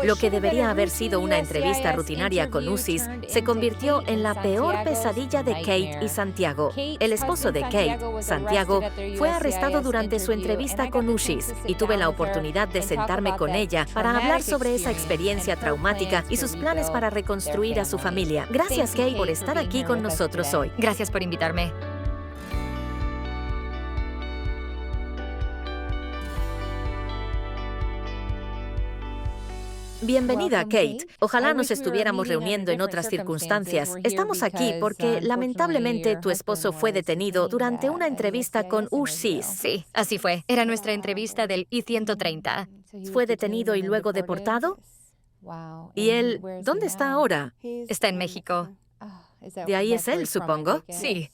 Lo que debería haber sido una entrevista rutinaria con Usis se convirtió en la peor pesadilla de Kate y Santiago. El esposo de Kate, Santiago, fue arrestado durante su entrevista con Usis y tuve la oportunidad de sentarme con ella para hablar sobre esa experiencia traumática y sus planes para reconstruir a su familia. Gracias, Kate, por estar aquí con nosotros hoy. Gracias por invitarme. Bienvenida, Kate. Ojalá nos estuviéramos reuniendo en otras circunstancias. Estamos aquí porque, lamentablemente, tu esposo fue detenido durante una entrevista con Usis. Sí, así fue. Era nuestra entrevista del I-130. ¿Fue detenido y luego deportado? ¿Y él dónde está ahora? Está en México. De ahí es él, supongo. Sí.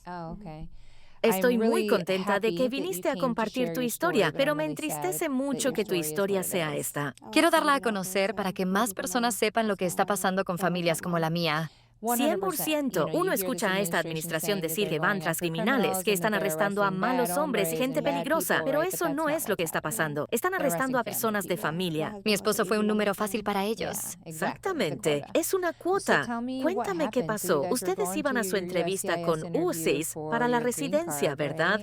Estoy muy contenta de que viniste a compartir tu historia, pero me entristece mucho que tu historia sea esta. Quiero darla a conocer para que más personas sepan lo que está pasando con familias como la mía. 100%. Uno escucha a esta administración decir que van tras criminales, que están arrestando a malos hombres y gente peligrosa, pero eso no es lo que está pasando. Están arrestando a personas de familia. Mi esposo fue un número fácil para ellos. Exactamente. Es una cuota. Cuéntame qué pasó. Ustedes iban a su entrevista con Usis para la residencia, ¿verdad?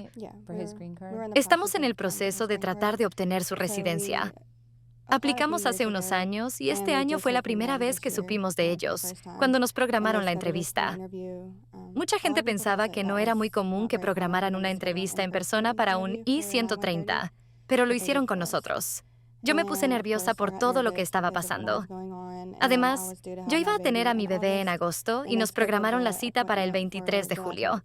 Estamos en el proceso de tratar de obtener su residencia. Aplicamos hace unos años y este año fue la primera vez que supimos de ellos, cuando nos programaron la entrevista. Mucha gente pensaba que no era muy común que programaran una entrevista en persona para un I-130, pero lo hicieron con nosotros. Yo me puse nerviosa por todo lo que estaba pasando. Además, yo iba a tener a mi bebé en agosto y nos programaron la cita para el 23 de julio.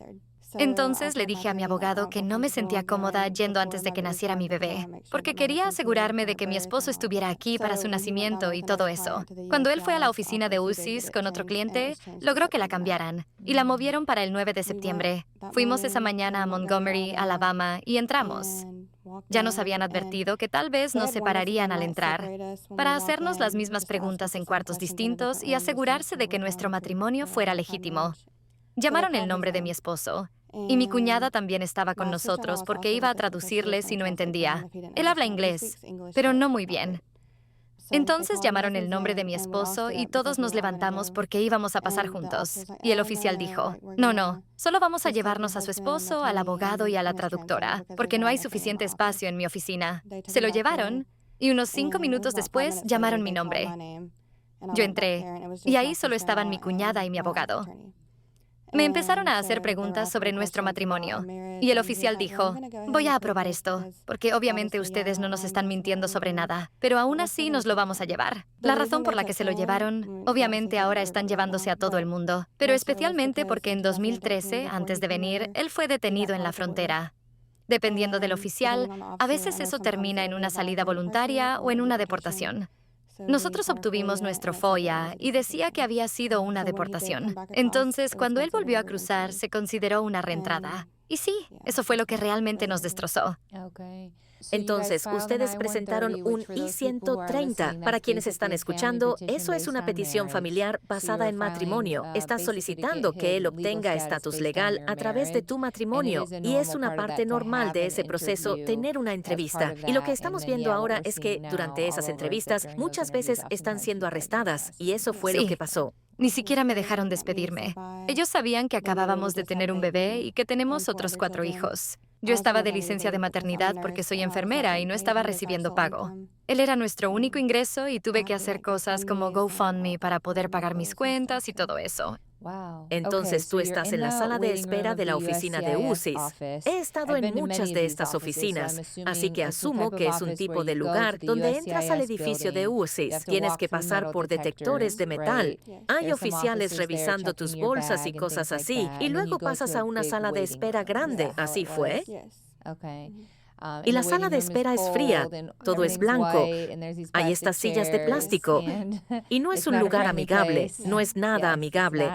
Entonces le dije a mi abogado que no me sentía cómoda yendo antes de que naciera mi bebé, porque quería asegurarme de que mi esposo estuviera aquí para su nacimiento y todo eso. Cuando él fue a la oficina de Usis con otro cliente, logró que la cambiaran y la movieron para el 9 de septiembre. Fuimos esa mañana a Montgomery, Alabama, y entramos. Ya nos habían advertido que tal vez nos separarían al entrar, para hacernos las mismas preguntas en cuartos distintos y asegurarse de que nuestro matrimonio fuera legítimo. Llamaron el nombre de mi esposo, y mi cuñada también estaba con nosotros porque iba a traducirle si no entendía. Él habla inglés, pero no muy bien. Entonces llamaron el nombre de mi esposo y todos nos levantamos porque íbamos a pasar juntos. Y el oficial dijo, no, solo vamos a llevarnos a su esposo, al abogado y a la traductora, porque no hay suficiente espacio en mi oficina. Se lo llevaron y unos 5 minutos después llamaron mi nombre. Yo entré y ahí solo estaban mi cuñada y mi abogado. Me empezaron a hacer preguntas sobre nuestro matrimonio, y el oficial dijo, voy a aprobar esto, porque obviamente ustedes no nos están mintiendo sobre nada, pero aún así nos lo vamos a llevar. La razón por la que se lo llevaron, obviamente ahora están llevándose a todo el mundo, pero especialmente porque en 2013, antes de venir, él fue detenido en la frontera. Dependiendo del oficial, a veces eso termina en una salida voluntaria o en una deportación. Nosotros obtuvimos nuestro FOIA y decía que había sido una deportación. Entonces, cuando él volvió a cruzar, se consideró una reentrada. Y sí, eso fue lo que realmente nos destrozó. Entonces, ustedes presentaron un I-130. Para quienes están escuchando, eso es una petición familiar basada en matrimonio. Estás solicitando que él obtenga estatus legal a través de tu matrimonio. Y es una parte normal de ese proceso tener una entrevista. Y lo que estamos viendo ahora es que durante esas entrevistas muchas veces están siendo arrestadas. Y eso fue lo que pasó. Ni siquiera me dejaron despedirme. Ellos sabían que acabábamos de tener un bebé y que tenemos otros 4 hijos. Yo estaba de licencia de maternidad porque soy enfermera y no estaba recibiendo pago. Él era nuestro único ingreso y tuve que hacer cosas como GoFundMe para poder pagar mis cuentas y todo eso. Entonces tú estás en la sala de espera de la oficina de Usis. He estado en muchas de estas oficinas, así que asumo que es un tipo de lugar donde entras al edificio de Usis. Tienes que pasar por detectores de metal. Hay oficiales revisando tus bolsas y cosas así, y luego pasas a una sala de espera grande. ¿Así fue? Y la sala de espera es fría, todo es blanco. Hay estas sillas de plástico. Y no es un lugar amigable, no es nada amigable.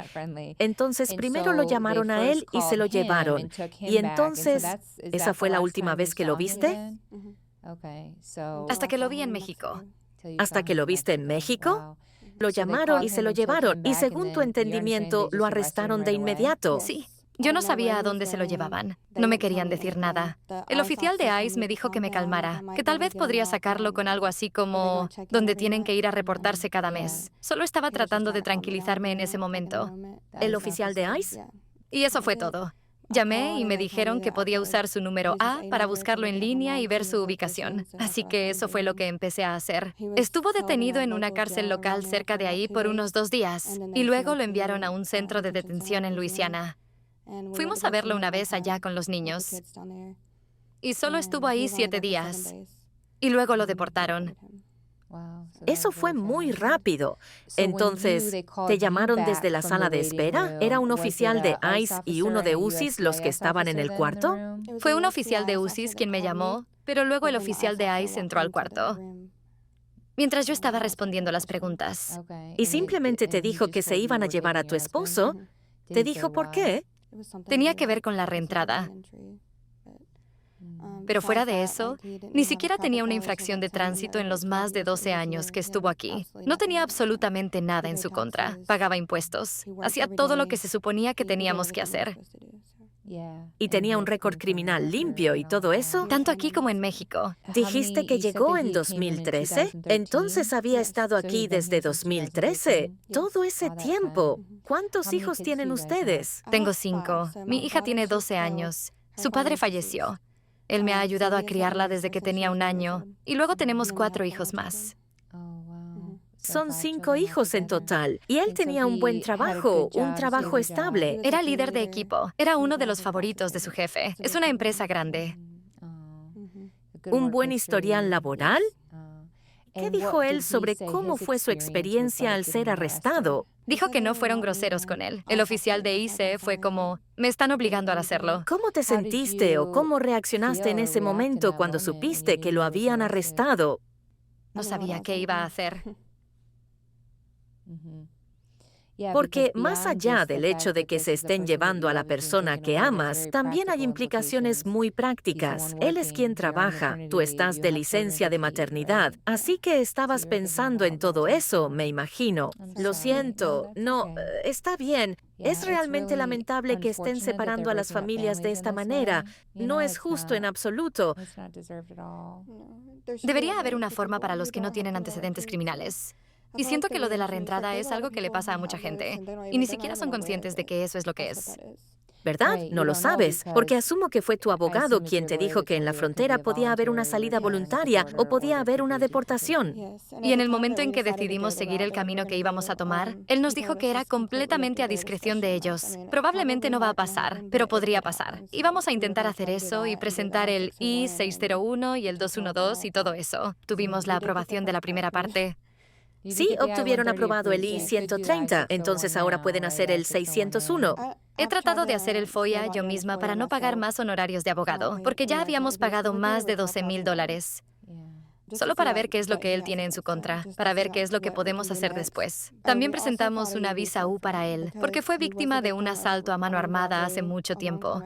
Entonces primero lo llamaron a él y se lo llevaron. Y entonces, ¿esa fue la última vez que lo viste? Hasta que lo vi en México. ¿Hasta que lo viste en México? Lo llamaron y se lo llevaron. Y según tu entendimiento, lo arrestaron de inmediato. Sí. Yo no sabía a dónde se lo llevaban. No me querían decir nada. El oficial de ICE me dijo que me calmara, que tal vez podría sacarlo con algo así como donde tienen que ir a reportarse cada mes. Solo estaba tratando de tranquilizarme en ese momento. ¿El oficial de ICE? Y eso fue todo. Llamé y me dijeron que podía usar su número A para buscarlo en línea y ver su ubicación. Así que eso fue lo que empecé a hacer. Estuvo detenido en una cárcel local cerca de ahí por unos 2 días y luego lo enviaron a un centro de detención en Luisiana. Fuimos a verlo una vez allá con los niños y solo estuvo ahí 7 días y luego lo deportaron. Eso fue muy rápido. Entonces, ¿te llamaron desde la sala de espera? ¿Era un oficial de ICE y uno de UCIS los que estaban en el cuarto? Fue un oficial de UCIS quien me llamó, pero luego el oficial de ICE entró al cuarto mientras yo estaba respondiendo las preguntas. Y simplemente te dijo que se iban a llevar a tu esposo. ¿Te dijo por qué? Tenía que ver con la reentrada. Pero fuera de eso, ni siquiera tenía una infracción de tránsito en los más de 12 años que estuvo aquí. No tenía absolutamente nada en su contra. Pagaba impuestos. Hacía todo lo que se suponía que teníamos que hacer. ¿Y tenía un récord criminal limpio y todo eso? Tanto aquí como en México. Dijiste que llegó en 2013. Entonces había estado aquí desde 2013. Todo ese tiempo. ¿Cuántos hijos tienen ustedes? Tengo 5. Mi hija tiene 12 años. Su padre falleció. Él me ha ayudado a criarla desde que tenía 1 año. Y luego tenemos 4 hijos más. Son 5 hijos en total. Y él tenía un buen trabajo, un trabajo estable. Era líder de equipo. Era uno de los favoritos de su jefe. Es una empresa grande. ¿Un buen historial laboral? ¿Qué dijo él sobre cómo fue su experiencia al ser arrestado? Dijo que no fueron groseros con él. El oficial de ICE fue como, me están obligando a hacerlo. ¿Cómo te sentiste o cómo reaccionaste en ese momento cuando supiste que lo habían arrestado? No sabía qué iba a hacer. Porque más allá del hecho de que se estén llevando a la persona que amas, también hay implicaciones muy prácticas. Él es quien trabaja, tú estás de licencia de maternidad, así que estabas pensando en todo eso, me imagino. Lo siento, no, está bien. Es realmente lamentable que estén separando a las familias de esta manera. No es justo en absoluto. Debería haber una forma para los que no tienen antecedentes criminales. Y siento que lo de la reentrada es algo que le pasa a mucha gente, y ni siquiera son conscientes de que eso es lo que es. ¿Verdad? No lo sabes, porque asumo que fue tu abogado quien te dijo que en la frontera podía haber una salida voluntaria o podía haber una deportación. Y en el momento en que decidimos seguir el camino que íbamos a tomar, él nos dijo que era completamente a discreción de ellos. Probablemente no va a pasar, pero podría pasar. Y vamos a intentar hacer eso y presentar el I-601 y el 212 y todo eso. Tuvimos la aprobación de la primera parte. Sí, obtuvieron aprobado el I-130, entonces ahora pueden hacer el 601. He tratado de hacer el FOIA yo misma para no pagar más honorarios de abogado, porque ya habíamos pagado más de $12,000. Solo para ver qué es lo que él tiene en su contra, para ver qué es lo que podemos hacer después. También presentamos una visa U para él, porque fue víctima de un asalto a mano armada hace mucho tiempo.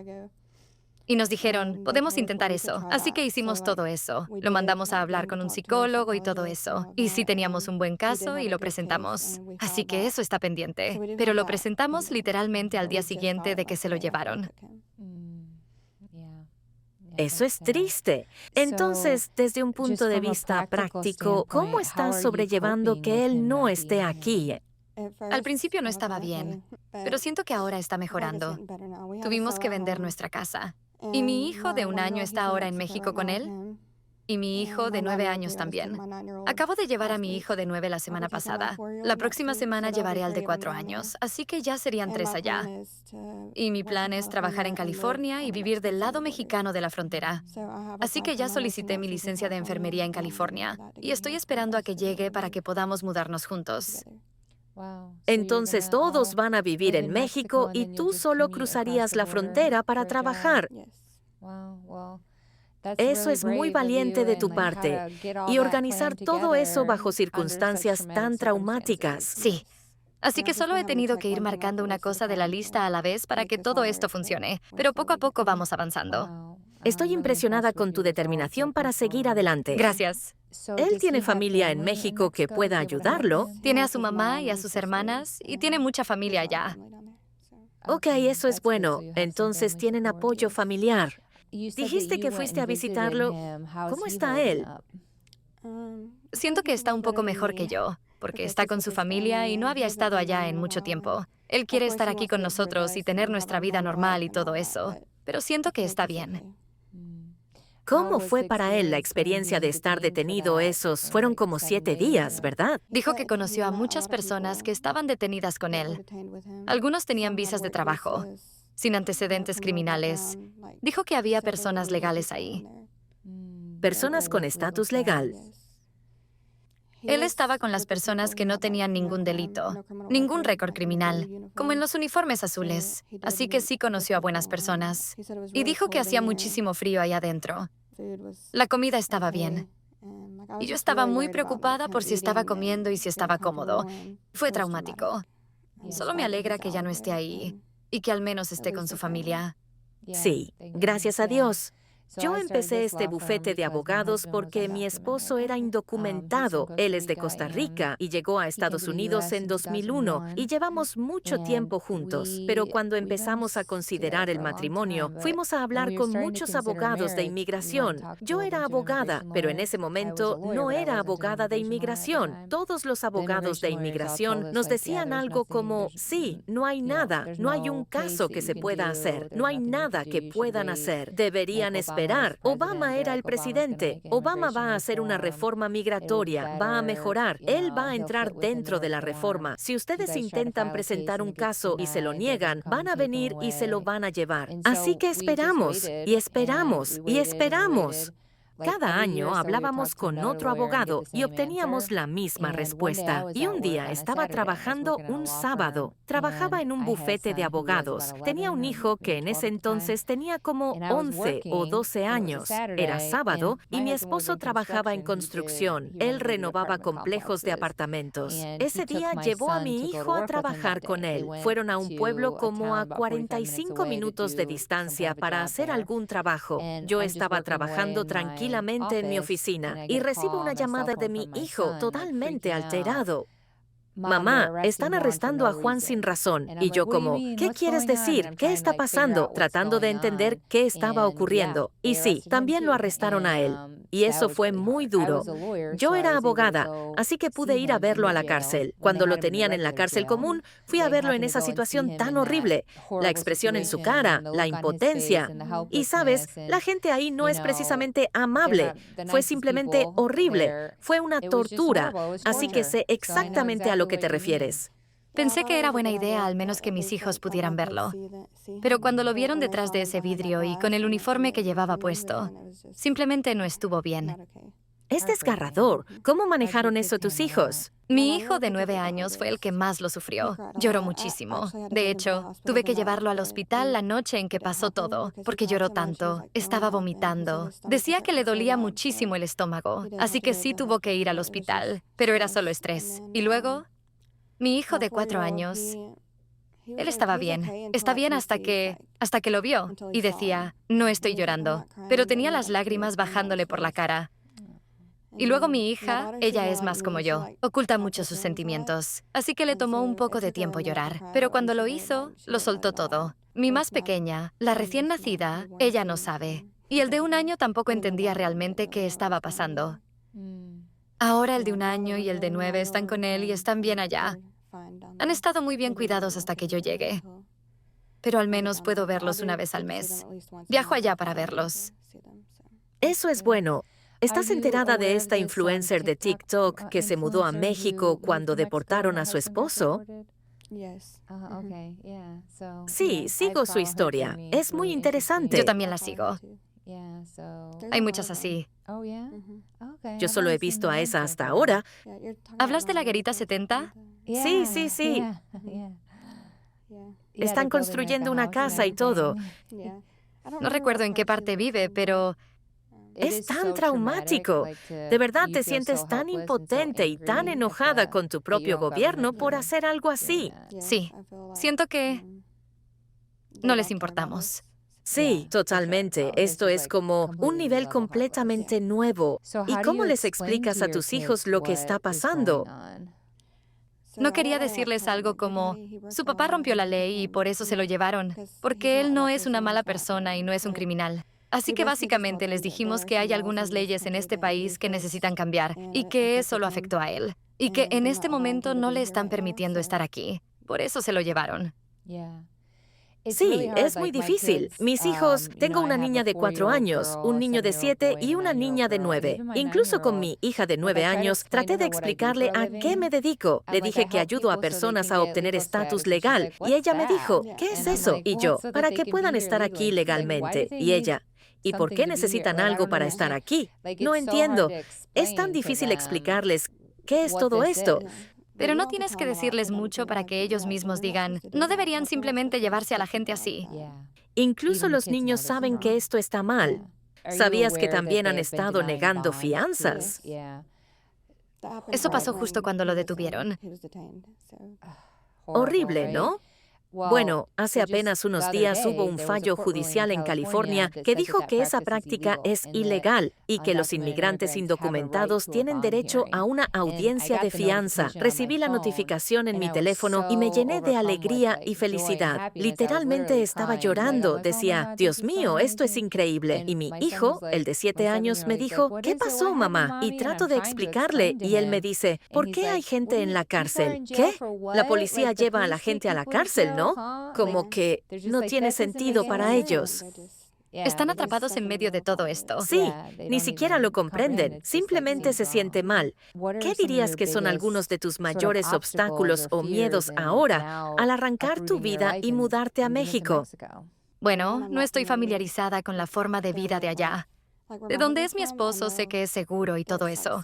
Y nos dijeron, podemos intentar eso. Así que hicimos todo eso. Lo mandamos a hablar con un psicólogo y todo eso. Y sí teníamos un buen caso y lo presentamos. Así que eso está pendiente. Pero lo presentamos literalmente al día siguiente de que se lo llevaron. Eso es triste. Entonces, desde un punto de vista práctico, ¿cómo estás sobrellevando que él no esté aquí? Al principio no estaba bien, pero siento que ahora está mejorando. Tuvimos que vender nuestra casa. Y mi hijo de 1 año está ahora en México con él. Y mi hijo de 9 años también. Acabo de llevar a mi hijo de 9 la semana pasada. La próxima semana llevaré al de 4 años, así que ya serían 3 allá. Y mi plan es trabajar en California y vivir del lado mexicano de la frontera. Así que ya solicité mi licencia de enfermería en California y estoy esperando a que llegue para que podamos mudarnos juntos. Entonces todos van a vivir en México y tú solo cruzarías la frontera para trabajar. Eso es muy valiente de tu parte. Y organizar todo eso bajo circunstancias tan traumáticas. Sí. Así que solo he tenido que ir marcando una cosa de la lista a la vez para que todo esto funcione. Pero poco a poco vamos avanzando. Estoy impresionada con tu determinación para seguir adelante. Gracias. Él tiene familia en México que pueda ayudarlo. Tiene a su mamá y a sus hermanas y tiene mucha familia allá. Ok, eso es bueno. Entonces tienen apoyo familiar. Dijiste que fuiste a visitarlo. ¿Cómo está él? Siento que está un poco mejor que yo, porque está con su familia y no había estado allá en mucho tiempo. Él quiere estar aquí con nosotros y tener nuestra vida normal y todo eso, pero siento que está bien. ¿Cómo fue para él la experiencia de estar detenido fueron como 7 días, ¿verdad? Dijo que conoció a muchas personas que estaban detenidas con él. Algunos tenían visas de trabajo, sin antecedentes criminales. Dijo que había personas legales ahí. Personas con estatus legal. Él estaba con las personas que no tenían ningún delito, ningún récord criminal, como en los uniformes azules. Así que sí conoció a buenas personas. Y dijo que hacía muchísimo frío ahí adentro. La comida estaba bien. Y yo estaba muy preocupada por si estaba comiendo y si estaba cómodo. Fue traumático. Solo me alegra que ya no esté ahí y que al menos esté con su familia. Sí, gracias a Dios. Yo empecé este bufete de abogados porque mi esposo era indocumentado. Él es de Costa Rica y llegó a Estados Unidos en 2001 y llevamos mucho tiempo juntos. Pero cuando empezamos a considerar el matrimonio, fuimos a hablar con muchos abogados de inmigración. Yo era abogada, pero en ese momento no era abogada de inmigración. Todos los abogados de inmigración nos decían algo como, sí, no hay nada, no hay un caso que se pueda hacer, no hay nada que puedan hacer, deberían esperar. Obama era el presidente. Obama va a hacer una reforma migratoria, va a mejorar. Él va a entrar dentro de la reforma. Si ustedes intentan presentar un caso y se lo niegan, van a venir y se lo van a llevar. Así que esperamos, y esperamos, y esperamos. Cada año hablábamos con otro abogado y obteníamos la misma respuesta. Y un día estaba trabajando un sábado. Trabajaba en un bufete de abogados. Tenía un hijo que en ese entonces tenía como 11 o 12 años. Era sábado y mi esposo trabajaba en construcción. Él renovaba complejos de apartamentos. Ese día llevó a mi hijo a trabajar con él. Fueron a un pueblo como a 45 minutos de distancia para hacer algún trabajo. Yo estaba trabajando tranquilamente en mi oficina y recibo una llamada de mi hijo totalmente alterado. Mamá, están arrestando a Juan sin razón. Y yo como, ¿qué quieres decir? ¿Qué está pasando? Tratando de entender qué estaba ocurriendo. Y sí, también lo arrestaron a él. Y eso fue muy duro. Yo era abogada, así que pude ir a verlo a la cárcel. Cuando lo tenían en la cárcel común, fui a verlo en esa situación tan horrible. La expresión en su cara, la impotencia. Y sabes, la gente ahí no es precisamente amable. Fue simplemente horrible. Fue una tortura. Así que sé exactamente a lo que te refieres. Pensé que era buena idea al menos que mis hijos pudieran verlo. Pero cuando lo vieron detrás de ese vidrio y con el uniforme que llevaba puesto, simplemente no estuvo bien. Es desgarrador. ¿Cómo manejaron eso tus hijos? Mi hijo de 9 años fue el que más lo sufrió. Lloró muchísimo. De hecho, tuve que llevarlo al hospital la noche en que pasó todo, porque lloró tanto. Estaba vomitando. Decía que le dolía muchísimo el estómago, así que sí tuvo que ir al hospital, pero era solo estrés. Y luego, mi hijo de 4 años, él estaba bien. Está bien hasta que lo vio y decía, no estoy llorando, pero tenía las lágrimas bajándole por la cara. Y luego mi hija, ella es más como yo, oculta mucho sus sentimientos, así que le tomó un poco de tiempo llorar, pero cuando lo hizo, lo soltó todo. Mi más pequeña, la recién nacida, ella no sabe. Y el de 1 año tampoco entendía realmente qué estaba pasando. Ahora el de 1 año y el de 9 están con él y están bien allá. Han estado muy bien cuidados hasta que yo llegue. Pero al menos puedo verlos una vez al mes. Viajo allá para verlos. Eso es bueno. ¿Estás enterada de esta influencer de TikTok que se mudó a México cuando deportaron a su esposo? Sí, sigo su historia. Es muy interesante. Yo también la sigo. Hay muchas así. Yo solo he visto a esa hasta ahora. ¿Hablas de la Guerrita 70? Sí, sí, sí. Están construyendo una casa y todo. No recuerdo en qué parte vive, pero es tan traumático. De verdad te sientes tan impotente y tan enojada con tu propio gobierno por hacer algo así. Sí, siento que no les importamos. Sí, totalmente. Esto es como un nivel completamente nuevo. ¿Y cómo les explicas a tus hijos lo que está pasando? No quería decirles algo como, su papá rompió la ley y por eso se lo llevaron, porque él no es una mala persona y no es un criminal. Así que básicamente les dijimos que hay algunas leyes en este país que necesitan cambiar y que eso lo afectó a él. Y que en este momento no le están permitiendo estar aquí. Por eso se lo llevaron. Sí, es muy difícil. Mis hijos, tengo una niña de 4 años, un niño de 7 y una niña de 9. Incluso con mi hija de 9 años, traté de explicarle a qué me dedico. Le dije que ayudo a personas a obtener estatus legal. Y ella me dijo, ¿qué es eso? Y yo, para que puedan estar aquí legalmente. Y ella, ¿y por qué necesitan algo para estar aquí? No entiendo. Es tan difícil explicarles qué es todo esto. Pero no tienes que decirles mucho para que ellos mismos digan, no deberían simplemente llevarse a la gente así. Incluso los niños saben que esto está mal. ¿Sabías que también han estado negando fianzas? Eso pasó justo cuando lo detuvieron. Horrible, ¿no? Bueno, hace apenas unos días hubo un fallo judicial en California que dijo que esa práctica es ilegal y que los inmigrantes indocumentados tienen derecho a una audiencia de fianza. Recibí la notificación en mi teléfono y me llené de alegría y felicidad. Literalmente estaba llorando. Decía, Dios mío, esto es increíble. Y mi hijo, el de 7 años, me dijo, ¿qué pasó, mamá? Y trato de explicarle y él me dice, ¿por qué hay gente en la cárcel? ¿Qué? La policía lleva a la gente a la cárcel, ¿no? Como que no tiene sentido para ellos. Están atrapados en medio de todo esto. Sí, ni siquiera lo comprenden, simplemente se siente mal. ¿Qué dirías que son algunos de tus mayores obstáculos o miedos ahora al arrancar tu vida y mudarte a México? Bueno, no estoy familiarizada con la forma de vida de allá. De donde es mi esposo, sé que es seguro y todo eso.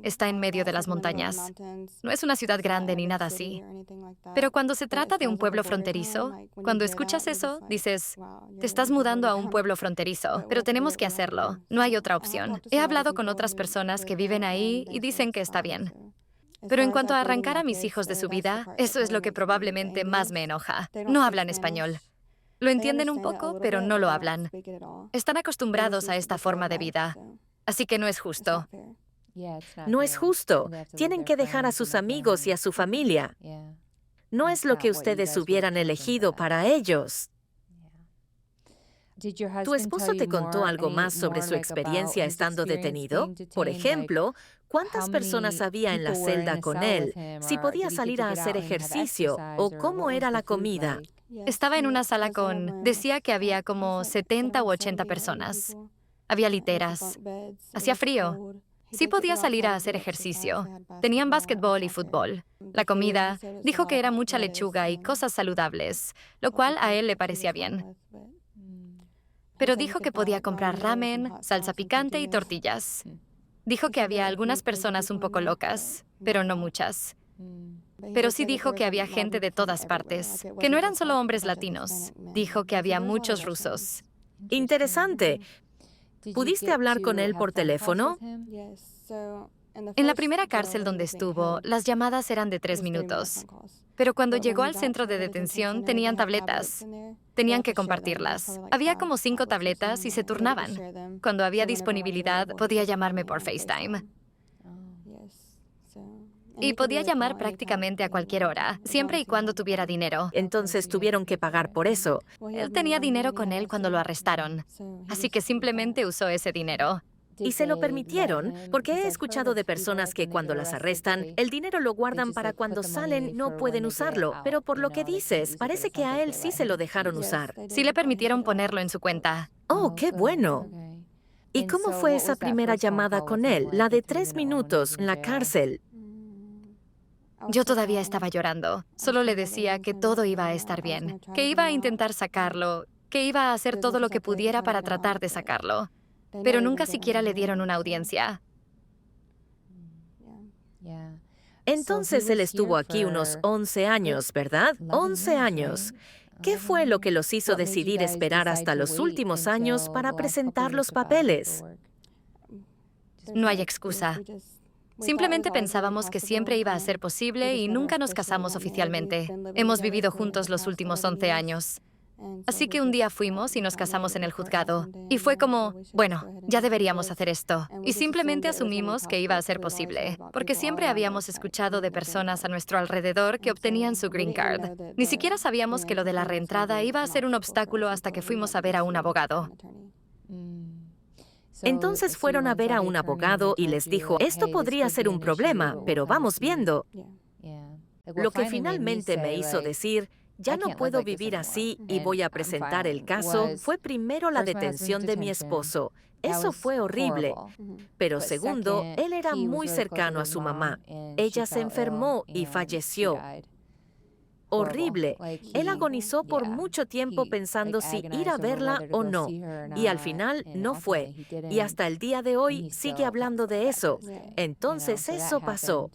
Está en medio de las montañas. No es una ciudad grande ni nada así. Pero cuando se trata de un pueblo fronterizo, cuando escuchas eso, dices, te estás mudando a un pueblo fronterizo, pero tenemos que hacerlo. No hay otra opción. He hablado con otras personas que viven ahí y dicen que está bien. Pero en cuanto a arrancar a mis hijos de su vida, eso es lo que probablemente más me enoja. No hablan español. Lo entienden un poco, pero no lo hablan. Están acostumbrados a esta forma de vida. Así que no es justo. No es justo. Tienen que dejar a sus amigos y a su familia. No es lo que ustedes hubieran elegido para ellos. ¿Tu esposo te contó algo más sobre su experiencia estando detenido? Por ejemplo, ¿cuántas personas había en la celda con él? Si podía salir a hacer ejercicio o cómo era la comida. Estaba en una sala decía que había como 70 u 80 personas. Había literas. Hacía frío. Sí podía salir a hacer ejercicio. Tenían básquetbol y fútbol. La comida, dijo que era mucha lechuga y cosas saludables, lo cual a él le parecía bien. Pero dijo que podía comprar ramen, salsa picante y tortillas. Dijo que había algunas personas un poco locas, pero no muchas. Pero sí dijo que había gente de todas partes, que no eran solo hombres latinos. Dijo que había muchos rusos. Interesante. ¿Pudiste hablar con él por teléfono? En la primera cárcel donde estuvo, las llamadas eran de 3 minutos. Pero cuando llegó al centro de detención, tenían tabletas. Tenían que compartirlas. Había como 5 tabletas y se turnaban. Cuando había disponibilidad, podía llamarme por FaceTime. Y podía llamar prácticamente a cualquier hora, siempre y cuando tuviera dinero. Entonces tuvieron que pagar por eso. Él tenía dinero con él cuando lo arrestaron, así que simplemente usó ese dinero. ¿Y se lo permitieron? Porque he escuchado de personas que cuando las arrestan, el dinero lo guardan para cuando salen no pueden usarlo. Pero por lo que dices, parece que a él sí se lo dejaron usar. Sí le permitieron ponerlo en su cuenta. ¡Oh, qué bueno! ¿Y cómo fue esa primera llamada con él, la de 3 minutos en la cárcel? Yo todavía estaba llorando. Solo le decía que todo iba a estar bien, que iba a intentar sacarlo, que iba a hacer todo lo que pudiera para tratar de sacarlo. Pero nunca siquiera le dieron una audiencia. Entonces él estuvo aquí unos 11 años, ¿verdad? 11 años. ¿Qué fue lo que los hizo decidir esperar hasta los últimos años para presentar los papeles? No hay excusa. Simplemente pensábamos que siempre iba a ser posible y nunca nos casamos oficialmente. Hemos vivido juntos los últimos 11 años. Así que un día fuimos y nos casamos en el juzgado. Y fue como, bueno, ya deberíamos hacer esto. Y simplemente asumimos que iba a ser posible, porque siempre habíamos escuchado de personas a nuestro alrededor que obtenían su green card. Ni siquiera sabíamos que lo de la reentrada iba a ser un obstáculo hasta que fuimos a ver a un abogado. Entonces fueron a ver a un abogado y les dijo, esto podría ser un problema, pero vamos viendo. Lo que finalmente me hizo decir, ya no puedo vivir así y voy a presentar el caso, fue primero la detención de mi esposo. Eso fue horrible. Pero segundo, él era muy cercano a su mamá. Ella se enfermó y falleció. Horrible. Él agonizó por mucho tiempo pensando si ir a verla o no. Y al final no fue. Y hasta el día de hoy sigue hablando de eso. Entonces eso pasó.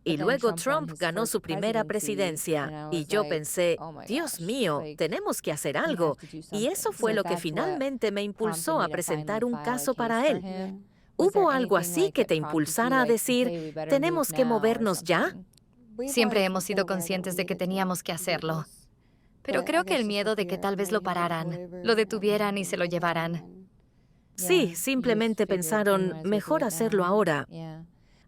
Y luego Trump ganó su primera presidencia. Y yo pensé, Dios mío, tenemos que hacer algo. Y eso fue lo que finalmente me impulsó a presentar un caso para él. ¿Hubo algo así que te impulsara a decir, tenemos que movernos ya? Siempre hemos sido conscientes de que teníamos que hacerlo. Pero creo que el miedo de que tal vez lo pararan, lo detuvieran y se lo llevaran. Sí, simplemente pensaron, mejor hacerlo ahora.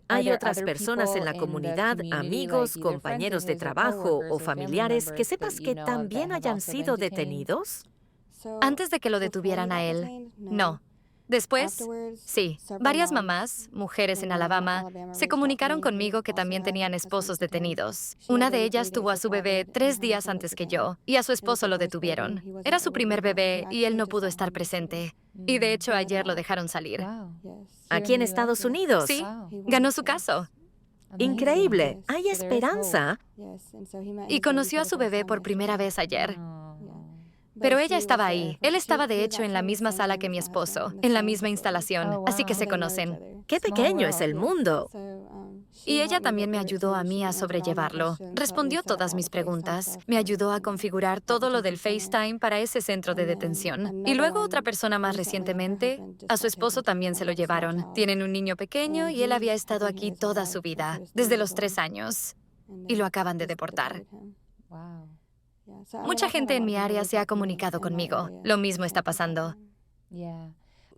¿Hay otras personas en la comunidad, amigos, compañeros de trabajo o familiares que sepas que también hayan sido detenidos? Antes de que lo detuvieran a él, no. Después, sí, varias mamás, mujeres en Alabama, se comunicaron conmigo que también tenían esposos detenidos. Una de ellas tuvo a su bebé 3 días antes que yo, y a su esposo lo detuvieron. Era su primer bebé y él no pudo estar presente. Y de hecho, ayer lo dejaron salir. ¿Aquí en Estados Unidos? Sí, ganó su caso. Increíble, hay esperanza. Y conoció a su bebé por primera vez ayer. Pero ella estaba ahí. Él estaba de hecho en la misma sala que mi esposo, en la misma instalación, así que se conocen. ¡Qué pequeño es el mundo! Y ella también me ayudó a mí a sobrellevarlo. Respondió todas mis preguntas. Me ayudó a configurar todo lo del FaceTime para ese centro de detención. Y luego otra persona más recientemente, a su esposo también se lo llevaron. Tienen un niño pequeño y él había estado aquí toda su vida, desde los 3 años. Y lo acaban de deportar. Mucha gente en mi área se ha comunicado conmigo. Lo mismo está pasando.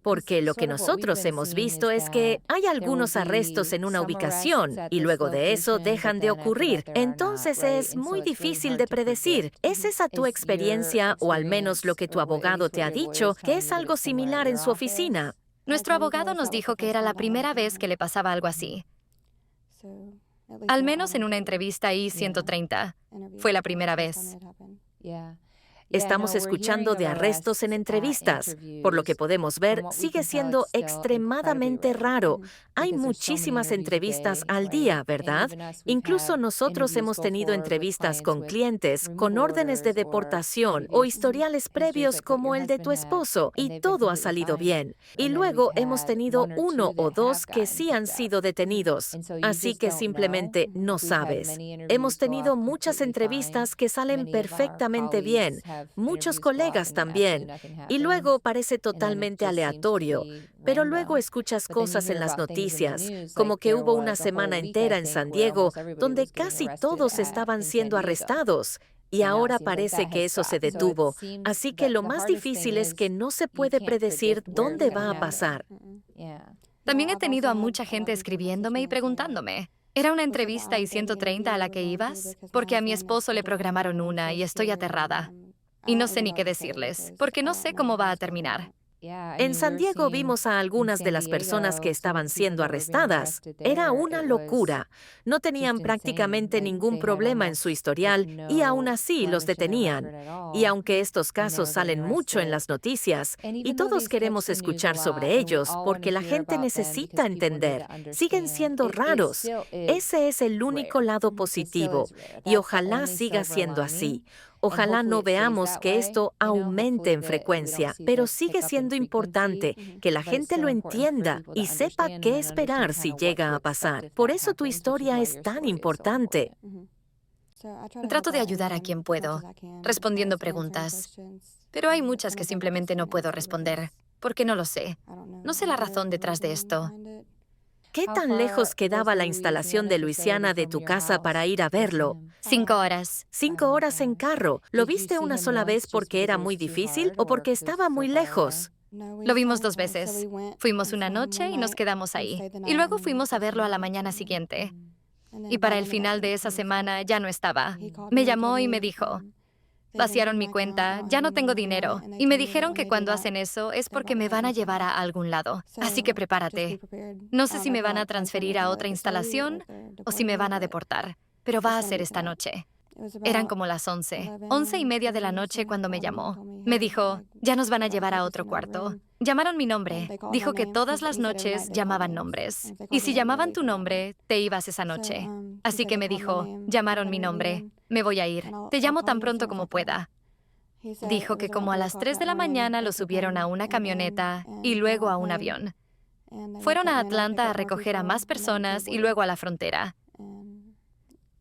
Porque lo que nosotros hemos visto es que hay algunos arrestos en una ubicación y luego de eso dejan de ocurrir. Entonces es muy difícil de predecir. ¿Es esa tu experiencia o al menos lo que tu abogado te ha dicho que es algo similar en su oficina? Nuestro abogado nos dijo que era la primera vez que le pasaba algo así. Al menos en una entrevista I-130. Fue la primera vez. Estamos escuchando de arrestos en entrevistas. Por lo que podemos ver, sigue siendo extremadamente raro. Hay muchísimas entrevistas al día, ¿verdad? Incluso nosotros hemos tenido entrevistas con clientes con órdenes de deportación o historiales previos como el de tu esposo, y todo ha salido bien. Y luego hemos tenido 1 o 2 que sí han sido detenidos. Así que simplemente no sabes. Hemos tenido muchas entrevistas que salen perfectamente bien. Muchos colegas también. Y luego parece totalmente aleatorio. Pero luego escuchas cosas en las noticias, como que hubo una semana entera en San Diego donde casi todos estaban siendo arrestados. Y ahora parece que eso se detuvo. Así que lo más difícil es que no se puede predecir dónde va a pasar. También he tenido a mucha gente escribiéndome y preguntándome, ¿era una entrevista I-130 a la que ibas? Porque a mi esposo le programaron una y estoy aterrada. Y no sé ni qué decirles, porque no sé cómo va a terminar. En San Diego vimos a algunas de las personas que estaban siendo arrestadas. Era una locura. No tenían prácticamente ningún problema en su historial y aún así los detenían. Y aunque estos casos salen mucho en las noticias y todos queremos escuchar sobre ellos porque la gente necesita entender, siguen siendo raros. Ese es el único lado positivo y ojalá siga siendo así. Ojalá no veamos que esto aumente en frecuencia, pero sigue siendo importante que la gente lo entienda y sepa qué esperar si llega a pasar. Por eso tu historia es tan importante. Trato de ayudar a quien puedo, respondiendo preguntas. Pero hay muchas que simplemente no puedo responder, porque no lo sé. No sé la razón detrás de esto. ¿Qué tan lejos quedaba la instalación de Luisiana de tu casa para ir a verlo? 5 horas. 5 horas en carro. ¿Lo viste una sola vez porque era muy difícil o porque estaba muy lejos? Lo vimos 2 veces. Fuimos una noche y nos quedamos ahí. Y luego fuimos a verlo a la mañana siguiente. Y para el final de esa semana ya no estaba. Me llamó y me dijo, vaciaron mi cuenta, ya no tengo dinero. Y me dijeron que cuando hacen eso es porque me van a llevar a algún lado. Así que prepárate. No sé si me van a transferir a otra instalación o si me van a deportar, pero va a ser esta noche. Eran como las 11:30 de la noche cuando me llamó. Me dijo, ya nos van a llevar a otro cuarto. Llamaron mi nombre. Dijo que todas las noches llamaban nombres. Y si llamaban tu nombre, te ibas esa noche. Así que me dijo, llamaron mi nombre. Me voy a ir. Te llamo tan pronto como pueda. Dijo que como a las 3 de la mañana lo subieron a una camioneta y luego a un avión. Fueron a Atlanta a recoger a más personas y luego a la frontera.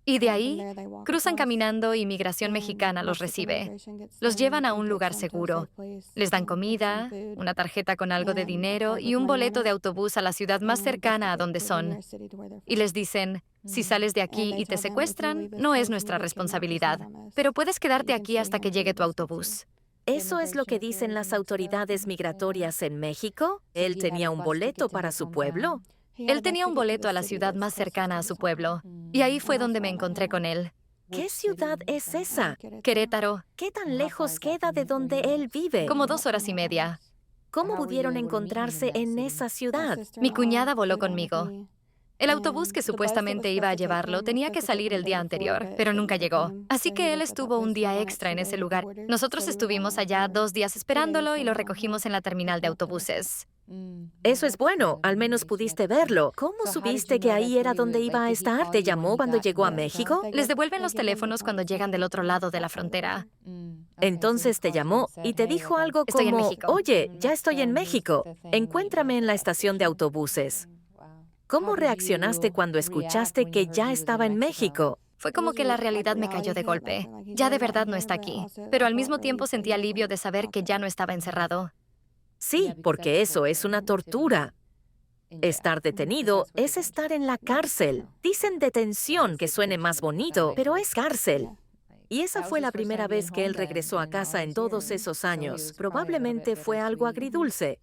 Y de ahí, cruzan caminando y Migración Mexicana los recibe. Los llevan a un lugar seguro. Les dan comida, una tarjeta con algo de dinero y un boleto de autobús a la ciudad más cercana a donde son. Y les dicen, si sales de aquí y te secuestran, no es nuestra responsabilidad, pero puedes quedarte aquí hasta que llegue tu autobús. ¿Eso es lo que dicen las autoridades migratorias en México? ¿Él tenía un boleto para su pueblo? Él tenía un boleto a la ciudad más cercana a su pueblo, y ahí fue donde me encontré con él. ¿Qué ciudad es esa? Querétaro. ¿Qué tan lejos queda de donde él vive? Como 2 horas y media. ¿Cómo pudieron encontrarse en esa ciudad? Mi cuñada voló conmigo. El autobús que supuestamente iba a llevarlo tenía que salir el día anterior, pero nunca llegó. Así que él estuvo un día extra en ese lugar. Nosotros estuvimos allá 2 días esperándolo y lo recogimos en la terminal de autobuses. Eso es bueno, al menos pudiste verlo. ¿Cómo supiste que ahí era donde iba a estar? ¿Te llamó cuando llegó a México? Les devuelven los teléfonos cuando llegan del otro lado de la frontera. Entonces te llamó y te dijo algo Estoy en como, México. oye, ya estoy en México, encuéntrame en la estación de autobuses. ¿Cómo reaccionaste cuando escuchaste que ya estaba en México? Fue como que la realidad me cayó de golpe. Ya de verdad no está aquí. Pero al mismo tiempo sentí alivio de saber que ya no estaba encerrado. Sí, porque eso es una tortura. Estar detenido es estar en la cárcel. Dicen detención, que suene más bonito, pero es cárcel. Y esa fue la primera vez que él regresó a casa en todos esos años. Probablemente fue algo agridulce.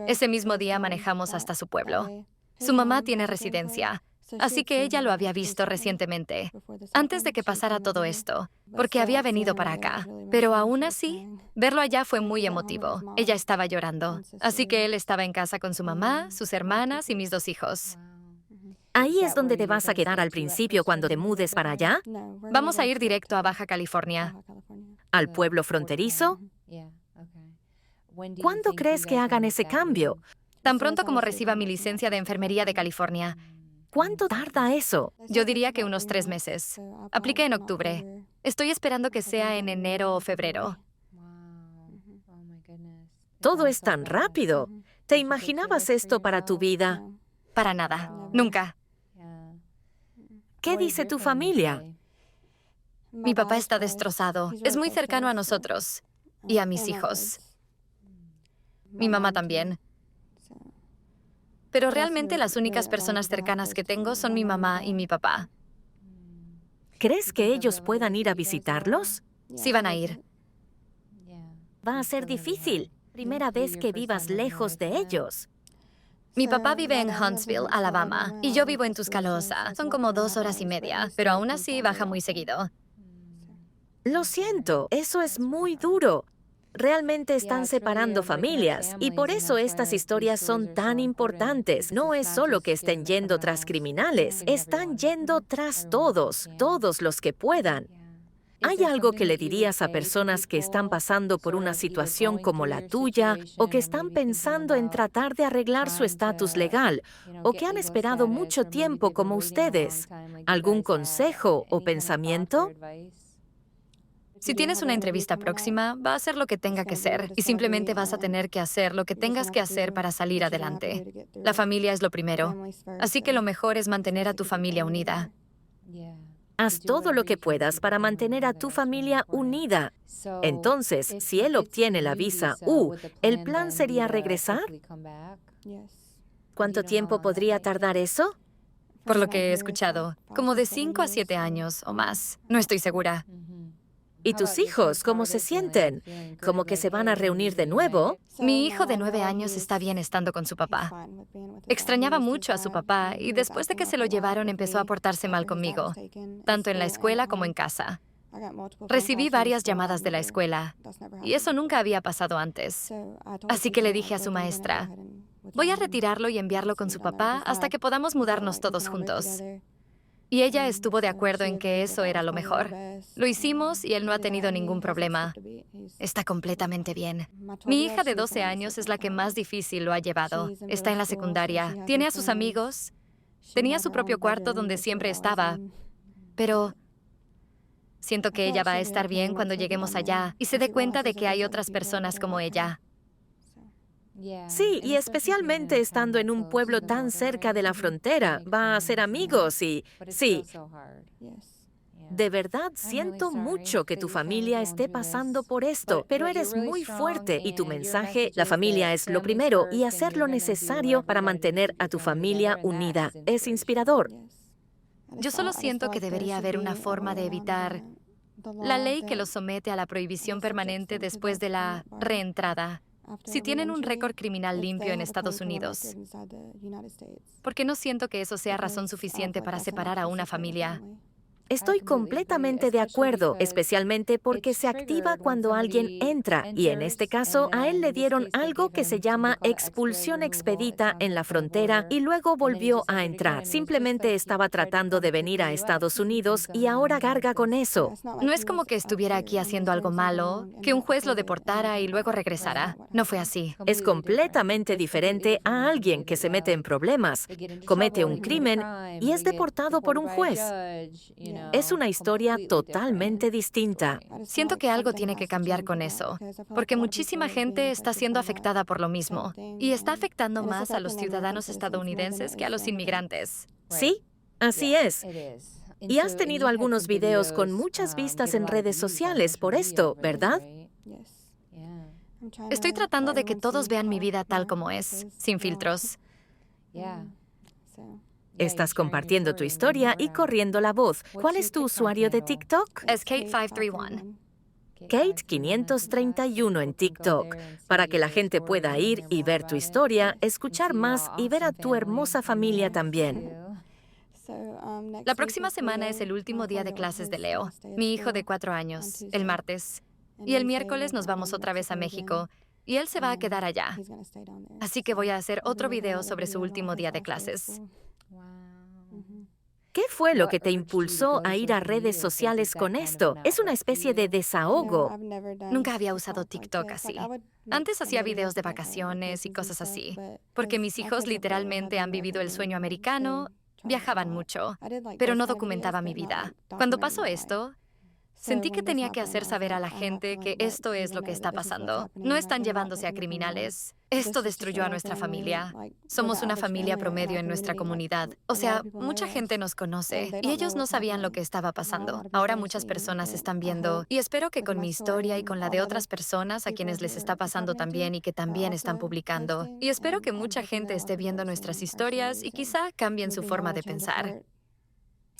Ese mismo día manejamos hasta su pueblo. Su mamá tiene residencia, así que ella lo había visto recientemente, antes de que pasara todo esto, porque había venido para acá. Pero aún así, verlo allá fue muy emotivo. Ella estaba llorando, así que él estaba en casa con su mamá, sus hermanas y mis 2 hijos. ¿Ahí es donde te vas a quedar al principio cuando te mudes para allá? Vamos a ir directo a Baja California. ¿Al pueblo fronterizo? ¿Cuándo crees que hagan ese cambio? Tan pronto como reciba mi licencia de enfermería de California. ¿Cuánto tarda eso? Yo diría que unos 3 meses. Apliqué en octubre. Estoy esperando que sea en enero o febrero. Todo es tan rápido. ¿Te imaginabas esto para tu vida? Para nada. Nunca. ¿Qué dice tu familia? Mi papá está destrozado. Es muy cercano a nosotros y a mis hijos. Mi mamá también. Pero realmente las únicas personas cercanas que tengo son mi mamá y mi papá. ¿Crees que ellos puedan ir a visitarlos? Sí van a ir. Va a ser difícil. Primera vez que vivas lejos de ellos. Mi papá vive en Huntsville, Alabama, y yo vivo en Tuscaloosa. Son como 2 horas y media, pero aún así baja muy seguido. Lo siento, eso es muy duro. Realmente están separando familias y por eso estas historias son tan importantes. No es solo que estén yendo tras criminales, están yendo tras todos los que puedan. ¿Hay algo que le dirías a personas que están pasando por una situación como la tuya o que están pensando en tratar de arreglar su estatus legal o que han esperado mucho tiempo como ustedes? ¿Algún consejo o pensamiento? Si tienes una entrevista próxima, va a ser lo que tenga que ser y simplemente vas a tener que hacer lo que tengas que hacer para salir adelante. La familia es lo primero, así que lo mejor es mantener a tu familia unida. Haz todo lo que puedas para mantener a tu familia unida. Entonces, si él obtiene la visa U, ¿el plan sería regresar? cuánto tiempo podría tardar eso? Por lo que he escuchado, como de 5 a 7 años o más. No estoy segura. ¿Y tus hijos cómo se sienten? ¿Como que se van a reunir de nuevo? Mi hijo de 9 años está bien estando con su papá. Extrañaba mucho a su papá y después de que se lo llevaron empezó a portarse mal conmigo, tanto en la escuela como en casa. Recibí varias llamadas de la escuela y eso nunca había pasado antes. Así que le dije a su maestra, voy a retirarlo y enviarlo con su papá hasta que podamos mudarnos todos juntos. Y ella estuvo de acuerdo en que eso era lo mejor. Lo hicimos y él no ha tenido ningún problema. Está completamente bien. Mi hija de 12 años es la que más difícil lo ha llevado. Está en la secundaria. Tiene a sus amigos. Tenía su propio cuarto donde siempre estaba. Pero siento que ella va a estar bien cuando lleguemos allá y se dé cuenta de que hay otras personas como ella. Sí, y especialmente estando en un pueblo tan cerca de la frontera, va a hacer amigos y... Sí, de verdad siento mucho que tu familia esté pasando por esto, pero eres muy fuerte y tu mensaje, la familia es lo primero y hacer lo necesario para mantener a tu familia unida, es inspirador. Yo solo siento que debería haber una forma de evitar la ley que los somete a la prohibición permanente después de la reentrada. Si tienen un récord criminal limpio en Estados Unidos, porque no siento que eso sea razón suficiente para separar a una familia. Estoy completamente de acuerdo, especialmente porque se activa cuando alguien entra, y en este caso a él le dieron algo que se llama expulsión expedita en la frontera y luego volvió a entrar. Simplemente estaba tratando de venir a Estados Unidos y ahora carga con eso. No es como que estuviera aquí haciendo algo malo, que un juez lo deportara y luego regresara. No fue así. Es completamente diferente a alguien que se mete en problemas, comete un crimen y es deportado por un juez. Es una historia totalmente distinta. Siento que algo tiene que cambiar con eso, porque muchísima gente está siendo afectada por lo mismo, y está afectando más a los ciudadanos estadounidenses que a los inmigrantes. Sí, así es. Y has tenido algunos videos con muchas vistas en redes sociales por esto, ¿verdad? Estoy tratando de que todos vean mi vida tal como es, sin filtros. Estás compartiendo tu historia y corriendo la voz. ¿Cuál es tu usuario de TikTok? Es Kate531. Kate531 en TikTok, para que la gente pueda ir y ver tu historia, escuchar más y ver a tu hermosa familia también. La próxima semana es el último día de clases de Leo, mi hijo de 4 años, el martes. Y el miércoles nos vamos otra vez a México, y él se va a quedar allá. Así que voy a hacer otro video sobre su último día de clases. ¿Qué fue lo que te impulsó a ir a redes sociales con esto? Es una especie de desahogo. Nunca había usado TikTok así. Antes hacía videos de vacaciones y cosas así, porque mis hijos literalmente han vivido el sueño americano, viajaban mucho, pero no documentaba mi vida. Cuando pasó esto, sentí que tenía que hacer saber a la gente que esto es lo que está pasando. No están llevándose a criminales. Esto destruyó a nuestra familia. Somos una familia promedio en nuestra comunidad. O sea, mucha gente nos conoce y ellos no sabían lo que estaba pasando. Ahora muchas personas están viendo y espero que con mi historia y con la de otras personas a quienes les está pasando también y que también están publicando. Y espero que mucha gente esté viendo nuestras historias y quizá cambien su forma de pensar.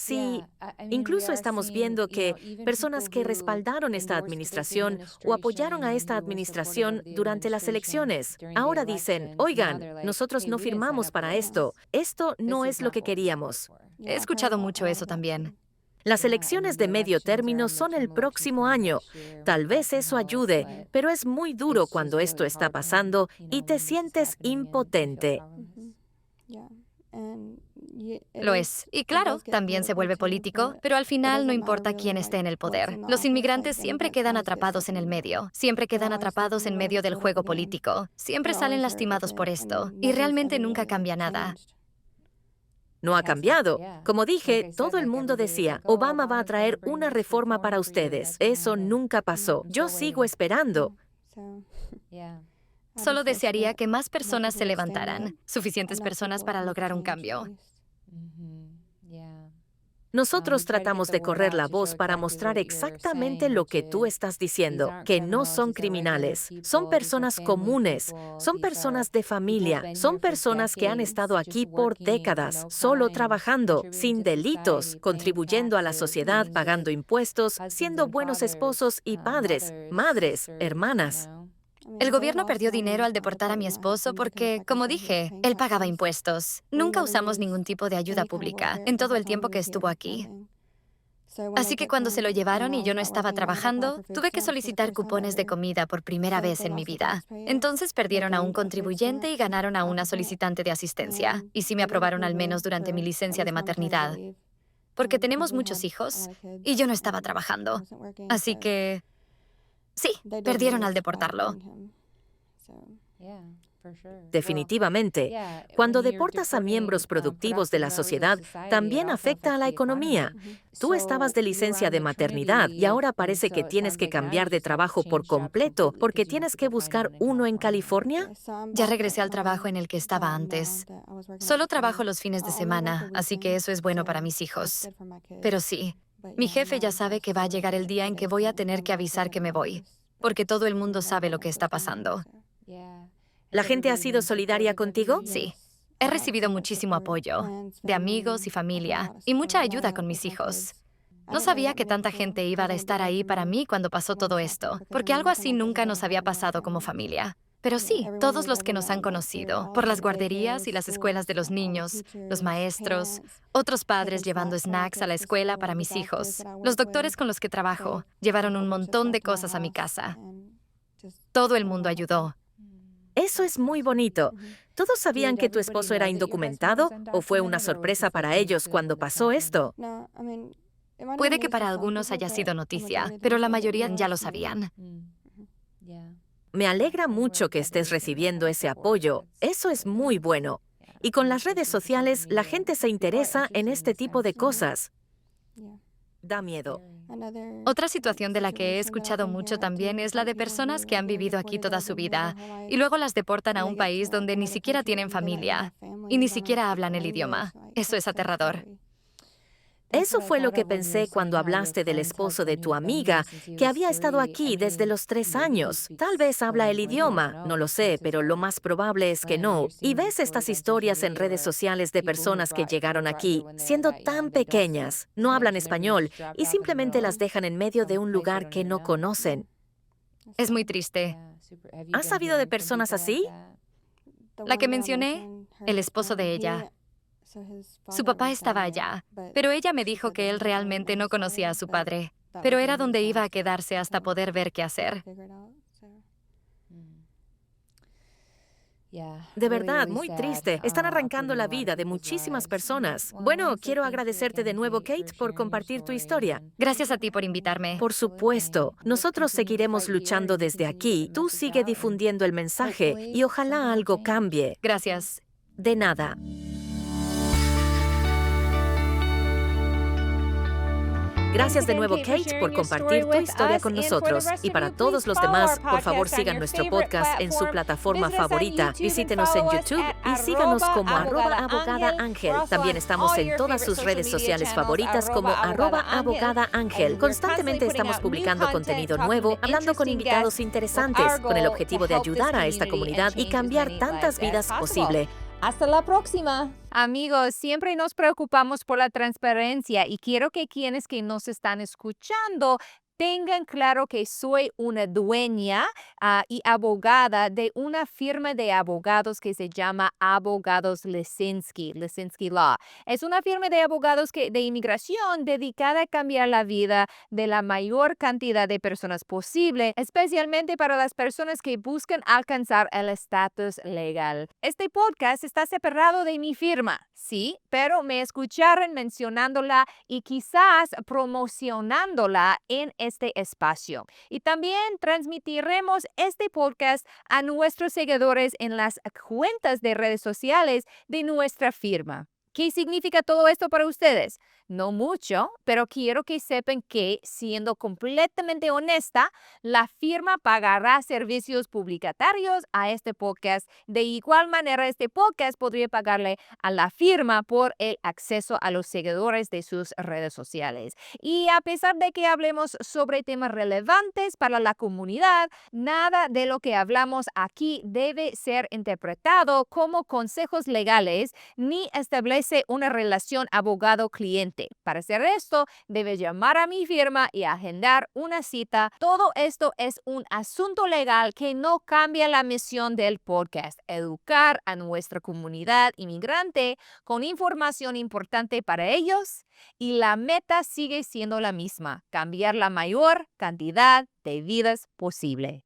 Sí, incluso estamos viendo que personas que respaldaron esta administración o apoyaron a esta administración durante las elecciones, ahora dicen, oigan, nosotros no firmamos para esto, esto no es lo que queríamos. He escuchado mucho eso también. Las elecciones de medio término son el próximo año. Tal vez eso ayude, pero es muy duro cuando esto está pasando y te sientes impotente. Lo es. Y claro, también se vuelve político, pero al final no importa quién esté en el poder. Los inmigrantes siempre quedan atrapados en el medio, siempre quedan atrapados en medio del juego político, siempre salen lastimados por esto, y realmente nunca cambia nada. No ha cambiado. Como dije, todo el mundo decía, Obama va a traer una reforma para ustedes. Eso nunca pasó. Yo sigo esperando. Solo desearía que más personas se levantaran, suficientes personas para lograr un cambio. Nosotros tratamos de correr la voz para mostrar exactamente lo que tú estás diciendo, que no son criminales, son personas comunes, son personas de familia, son personas que han estado aquí por décadas, solo trabajando, sin delitos, contribuyendo a la sociedad, pagando impuestos, siendo buenos esposos y padres, madres, hermanas. El gobierno perdió dinero al deportar a mi esposo porque, como dije, él pagaba impuestos. Nunca usamos ningún tipo de ayuda pública en todo el tiempo que estuvo aquí. Así que cuando se lo llevaron y yo no estaba trabajando, tuve que solicitar cupones de comida por primera vez en mi vida. Entonces perdieron a un contribuyente y ganaron a una solicitante de asistencia. Y sí me aprobaron al menos durante mi licencia de maternidad. Porque tenemos muchos hijos y yo no estaba trabajando. Así que sí, perdieron al deportarlo. Definitivamente, cuando deportas a miembros productivos de la sociedad, también afecta a la economía. Tú estabas de licencia de maternidad y ahora parece que tienes que cambiar de trabajo por completo porque tienes que buscar uno en California. Ya regresé al trabajo en el que estaba antes. Solo trabajo los fines de semana, así que eso es bueno para mis hijos. Pero sí, mi jefe ya sabe que va a llegar el día en que voy a tener que avisar que me voy, porque todo el mundo sabe lo que está pasando. ¿La gente ha sido solidaria contigo? Sí. He recibido muchísimo apoyo, de amigos y familia, y mucha ayuda con mis hijos. No sabía que tanta gente iba a estar ahí para mí cuando pasó todo esto, porque algo así nunca nos había pasado como familia. Pero sí, todos los que nos han conocido, por las guarderías y las escuelas de los niños, los maestros, otros padres llevando snacks a la escuela para mis hijos, los doctores con los que trabajo, llevaron un montón de cosas a mi casa. Todo el mundo ayudó. Eso es muy bonito. ¿Todos sabían que tu esposo era indocumentado o fue una sorpresa para ellos cuando pasó esto? Puede que para algunos haya sido noticia, pero la mayoría ya lo sabían. Me alegra mucho que estés recibiendo ese apoyo. Eso es muy bueno. Y con las redes sociales, la gente se interesa en este tipo de cosas. Da miedo. Otra situación de la que he escuchado mucho también es la de personas que han vivido aquí toda su vida y luego las deportan a un país donde ni siquiera tienen familia y ni siquiera hablan el idioma. Eso es aterrador. Eso fue lo que pensé cuando hablaste del esposo de tu amiga, que había estado aquí desde los 3 años. Tal vez habla el idioma, no lo sé, pero lo más probable es que no. Y ves estas historias en redes sociales de personas que llegaron aquí, siendo tan pequeñas, no hablan español y simplemente las dejan en medio de un lugar que no conocen. Es muy triste. ¿Has sabido de personas así? La que mencioné, el esposo de ella. Su papá estaba allá, pero ella me dijo que él realmente no conocía a su padre, pero era donde iba a quedarse hasta poder ver qué hacer. De verdad, muy triste. Están arrancando la vida de muchísimas personas. Bueno, quiero agradecerte de nuevo, Kate, por compartir tu historia. Gracias a ti por invitarme. Por supuesto, nosotros seguiremos luchando desde aquí. Tú sigue difundiendo el mensaje y ojalá algo cambie. Gracias. De nada. Gracias de nuevo, Kate, por compartir tu historia con nosotros. Y para todos los demás, por favor sigan nuestro podcast en su plataforma favorita. Visítenos en YouTube y síganos como @abogadangel. También estamos en todas sus redes sociales favoritas como @abogadaangel. Constantemente estamos publicando contenido nuevo, hablando con invitados interesantes, con el objetivo de ayudar a esta comunidad y cambiar tantas vidas posible. Hasta la próxima. Amigos, siempre nos preocupamos por la transparencia y quiero que quienes que nos están escuchando tengan claro que soy una dueña y abogada de una firma de abogados que se llama Abogados Lisinski Law. Es una firma de abogados de inmigración dedicada a cambiar la vida de la mayor cantidad de personas posible, especialmente para las personas que buscan alcanzar el estatus legal. Este podcast está separado de mi firma, sí, pero me escucharon mencionándola y quizás promocionándola en este espacio. Y también transmitiremos este podcast a nuestros seguidores en las cuentas de redes sociales de nuestra firma. ¿Qué significa todo esto para ustedes? No mucho, pero quiero que sepan que, siendo completamente honesta, la firma pagará servicios publicitarios a este podcast. De igual manera, este podcast podría pagarle a la firma por el acceso a los seguidores de sus redes sociales. Y a pesar de que hablemos sobre temas relevantes para la comunidad, nada de lo que hablamos aquí debe ser interpretado como consejos legales ni establece una relación abogado-cliente. Para hacer esto, debes llamar a mi firma y agendar una cita. Todo esto es un asunto legal que no cambia la misión del podcast: educar a nuestra comunidad inmigrante con información importante para ellos, y la meta sigue siendo la misma: cambiar la mayor cantidad de vidas posible.